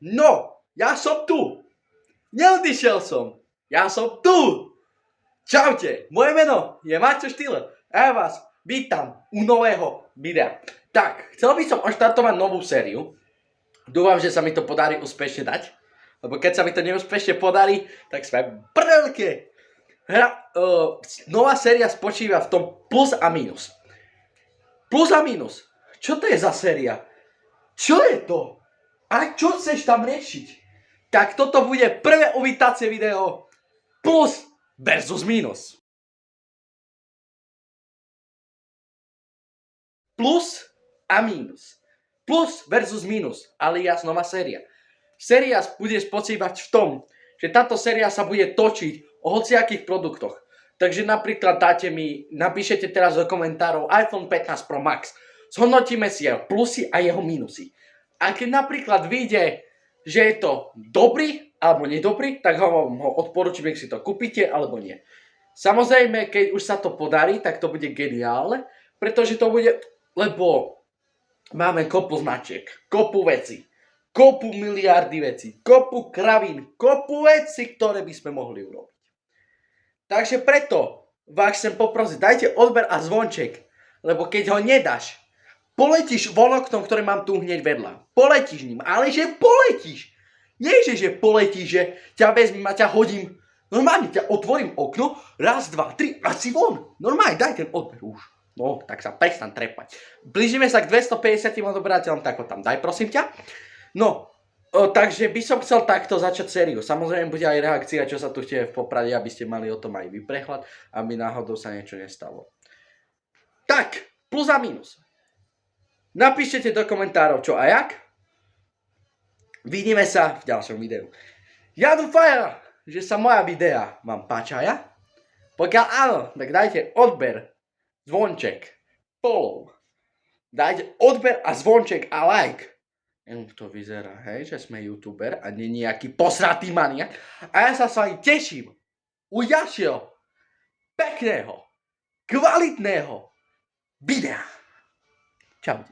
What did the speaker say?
No, ja som tu. Neodišiel som. Ja som tu. Čaute, moje meno je Maťo Štýler a ja vás vítam u nového videa. Tak, chcel by som odštartovať novú sériu. Dúfam, že sa mi to podarí úspešne dať. Lebo keď sa mi to neúspešne podarí, tak sme v brdelke. Nová séria spočíva v tom plus a minus. Plus a minus. Čo to je za séria? Čo je to? A čo chceš tam riešiť? Tak toto bude prvé uvítacie video plus versus minus. Plus a minus. Plus versus minus, alias nová séria. Séria bude spočívať v tom, že táto séria sa bude točiť o hociakých produktoch. Takže napríklad napíšete teraz do komentárov iPhone 15 Pro Max. Zhodnotíme si jeho plusy a jeho minusy. A keď napríklad vyjde, že je to dobrý alebo nedobrý, tak ho odporúčam, nech si to kúpite alebo nie. Samozrejme, keď už sa to podarí, tak to bude geniálne, pretože to bude, lebo máme kopu značiek, kopu veci, kopu miliardy veci, kopu kravín, kopu veci, ktoré by sme mohli urobiť. Takže preto vás chcem poprosiť, dajte odber a zvonček, lebo keď ho nedáš, poletíš von oknom, ktoré mám tu hneď vedľa. Poletíš ním, ale že poletíš. Nie, že poletíš, že ťa vezmem a ťa hodím. Normálne ťa otvorím okno, raz, dva, tri a si von. Normálne, daj ten odber už. No, tak sa prestan trepať. Blížime sa k 250 odberateľom, tak ho tam daj, prosím ťa. No, takže by som chcel takto začať sériu. Samozrejme bude aj reakcia, čo sa tu chce v Poprade, aby ste mali o tom aj vy prehľad, aby náhodou sa niečo nestalo. Tak, plus a minus. Napíšte do komentárov čo a jak. Vidíme sa v ďalšom videu. Ja dúfam, že sa moja videa vám páčia. Pokiaľ áno, tak dajte odber, zvonček, follow. Dajte odber a zvonček a like. To vyzerá, hej, že sme youtuber a nie nejaký posratý maniak. A ja sa s vami teším u ďalšieho pekného, kvalitného videa. Čaute.